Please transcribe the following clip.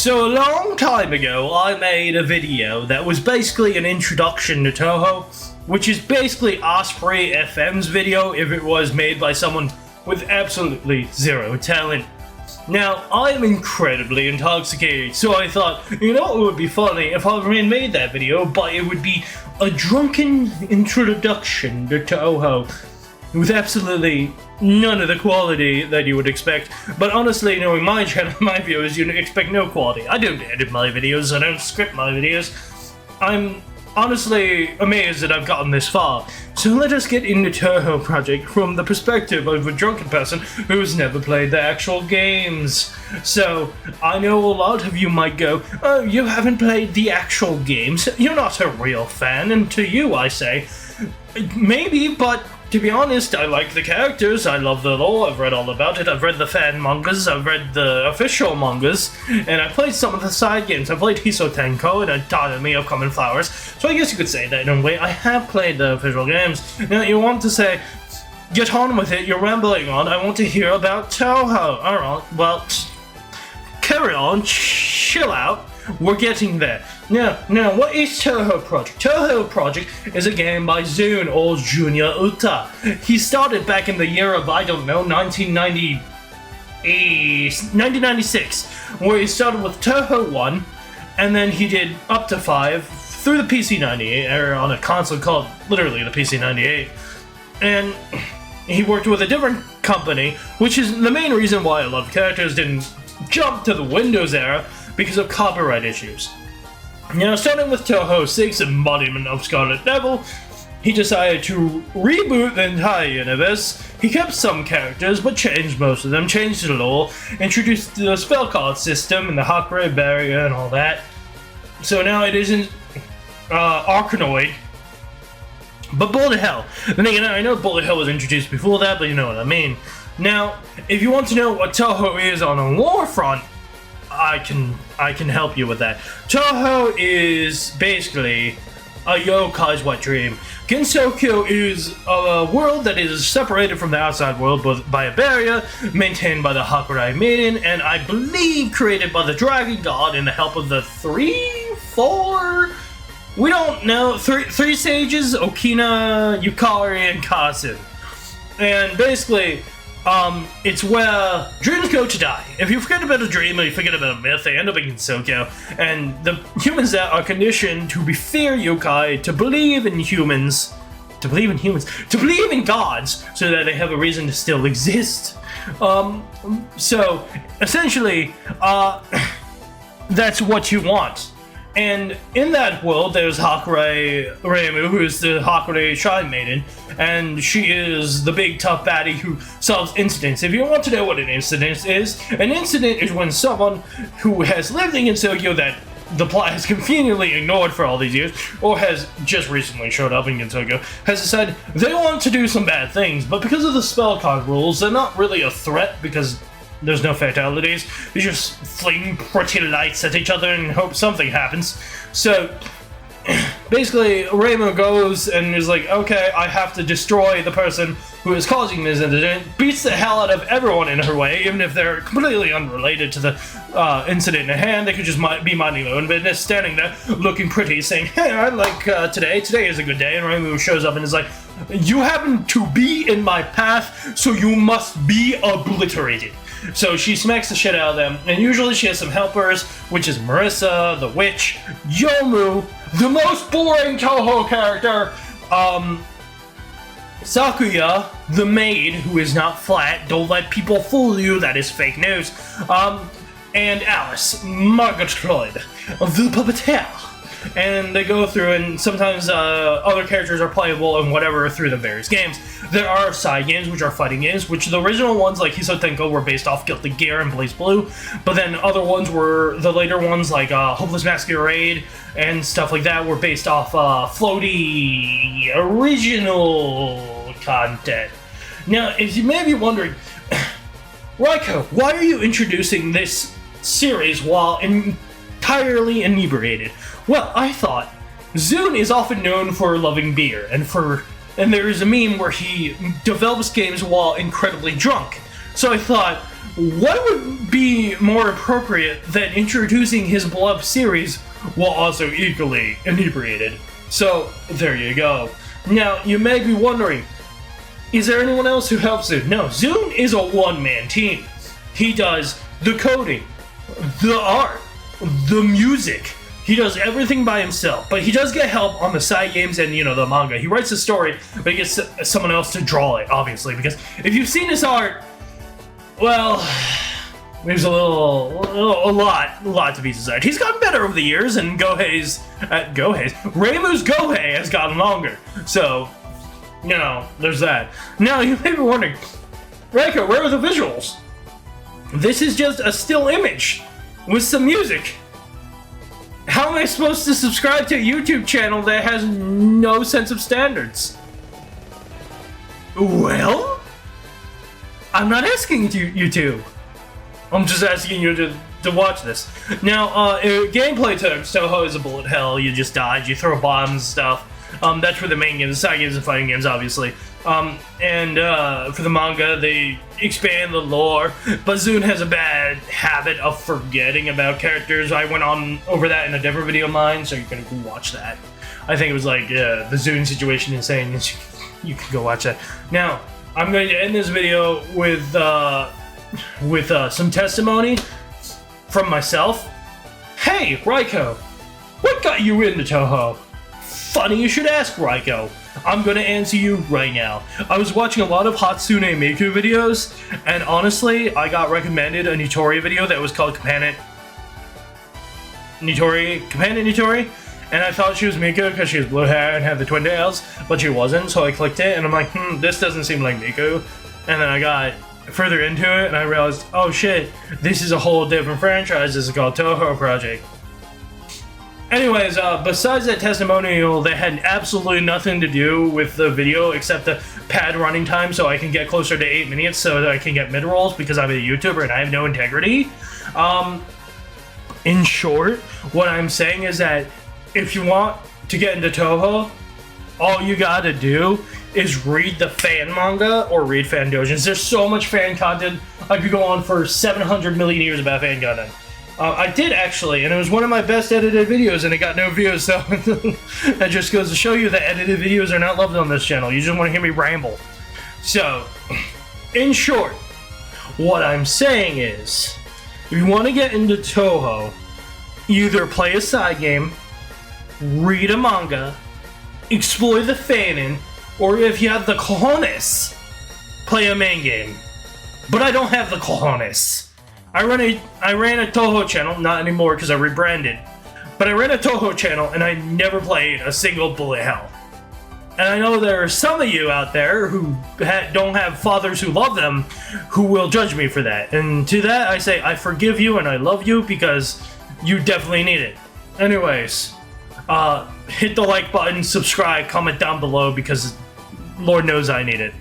So a long time ago, I made a video that was basically an introduction to Touhou, which is basically Osprey FM's video if it was made by someone with absolutely zero talent. Now, I'm incredibly intoxicated, so I thought, you know what would be funny if I made that video, but it would be a drunken introduction to Touhou, with absolutely none of the quality that you would expect. But honestly, knowing my channel, my viewers, you'd expect no quality. I don't edit my videos, I don't script my videos. I'm honestly amazed that I've gotten this far. So let us get into Touhou Project from the perspective of a drunken person who's never played the actual games. So, I know a lot of you might go, oh, you haven't played the actual games, you're not a real fan, and to you I say, maybe, but to be honest, I like the characters, I love the lore, I've read all about it, I've read the fan mangas, I've read the official mangas, and I played some of the side games. I played Hiso Tenko and Academy of Common Flowers, so I guess you could say that in a way. I have played the official games. Now you want to say, get on with it, you're rambling on, I want to hear about Touhou. Alright, well, carry on, chill out. We're getting there. Now, what is Touhou Project? Touhou Project is a game by Zune or Junya Uta. He started back in the year of, I don't know, 1996, where he started with Touhou 1, and then he did up to 5 through the PC-98, or on a console called literally the PC-98. And he worked with a different company, which is the main reason why a lot of characters didn't jump to the Windows era, because of copyright issues. Now, starting with Touhou 6, Embodiment of Scarlet Devil, he decided to reboot the entire universe. He kept some characters, but changed most of them, changed the lore, introduced the spell card system and the Hakurei barrier and all that. So now it isn't Arkanoid, but Bullet Hell. Then again, I know Bullet Hell was introduced before that, but you know what I mean. Now, if you want to know what Touhou is on a lore front, I can help you with that. Touhou is basically a yokai's wet dream. Gensokyo is a world that is separated from the outside world by a barrier, maintained by the Hakurei Maiden, and I believe created by the Dragon God in the help of the 4... we don't know, three sages, Okina, Yukari, and Kazu. And basically, it's where dreams go to die. If you forget about a dream or you forget about a myth, they end up in Gensokyo. And the humans that are conditioned to fear yokai, to believe in humans, to believe in gods, so that they have a reason to still exist. So, essentially, that's what you want. And in that world, there's Hakurei Reimu, who is the Hakurei Shrine Maiden, and she is the big tough baddie who solves incidents. If you want to know what an incident is when someone who has lived in Gensokyo that the plot has conveniently ignored for all these years, or has just recently showed up in Gensokyo, has decided they want to do some bad things, but because of the spell card rules, they're not really a threat because there's no fatalities. You just fling pretty lights at each other and hope something happens. So, basically, Reimu goes and is like, okay, I have to destroy the person who is causing this incident, beats the hell out of everyone in her way, even if they're completely unrelated to the incident at hand. They could just be minding their own business, standing there, looking pretty, saying, hey, I like today is a good day, and Reimu shows up and is like, you happen to be in my path, so you must be obliterated. So she smacks the shit out of them, and usually she has some helpers, which is Marissa, the witch, Yomu, the most boring Touhou character, Sakuya, the maid, who is not flat, don't let people fool you, that is fake news, and Alice, Margaret Floyd, the puppeteer. And they go through, and sometimes other characters are playable and whatever through the various games. There are side games, which are fighting games, which the original ones, like Hiso Tenko, were based off Guilty Gear and Blaze Blue, but then other ones were, the later ones, like Hopeless Masquerade and stuff like that, were based off floaty original content. Now, if you may be wondering, Raiko, why are you introducing this series while entirely inebriated? Well, I thought, Zune is often known for loving beer, and there is a meme where he develops games while incredibly drunk. So I thought, what would be more appropriate than introducing his beloved series while also equally inebriated? So, there you go. Now, you may be wondering, is there anyone else who helps Zune? No, Zune is a one-man team. He does the coding, the art, the music. He does everything by himself, but he does get help on the side games and, the manga. He writes the story, but he gets someone else to draw it, obviously, because if you've seen his art, well, there's a lot to be desired. He's gotten better over the years, and Reimu's Gohei has gotten longer. So, there's that. Now, you may be wondering, Reiko, where are the visuals? This is just a still image with some music. How am I supposed to subscribe to a YouTube channel that has no sense of standards? Well, I'm not asking you to. I'm just asking you to watch this. Now, gameplay terms, Touhou is a bullet hell. You just dodge, you throw bombs and stuff. That's for the main games, the side games and fighting games, obviously. For the manga, they expand the lore, but Zune has a bad habit of forgetting about characters. I went on over that in a different video of mine, so you can go watch that. I think it was like the Zune situation insane. You can go watch that. Now, I'm going to end this video with some testimony from myself. Hey, Reiko, what got you into Touhou? Funny you should ask, Reiko. I'm gonna answer you right now. I was watching a lot of Hatsune Miku videos, and honestly, I got recommended a Nitori video that was called Companion Nitori, and I thought she was Miku because she has blue hair and had the twin tails, but she wasn't, so I clicked it, and I'm like, this doesn't seem like Miku. And then I got further into it, and I realized, oh shit, this is a whole different franchise. This is called Touhou Project. Anyways, besides that testimonial that had absolutely nothing to do with the video except the pad running time so I can get closer to 8 minutes so that I can get mid-rolls because I'm a YouTuber and I have no integrity. In short, what I'm saying is that if you want to get into Touhou, all you gotta do is read the fan manga or read fan dojins. There's so much fan content. I could go on for 700 million years about fan content. I did actually, and it was one of my best edited videos, and it got no views, so that just goes to show you that edited videos are not loved on this channel. You just want to hear me ramble. So, in short, what I'm saying is, if you want to get into Touhou, either play a side game, read a manga, explore the fanon, or if you have the cojones, play a main game. But I don't have the cojones. I ran a Touhou channel, not anymore because I rebranded, but I ran a Touhou channel and I never played a single bullet hell. And I know there are some of you out there who don't have fathers who love them who will judge me for that. And to that I say I forgive you and I love you because you definitely need it. Anyways, hit the like button, subscribe, comment down below because Lord knows I need it.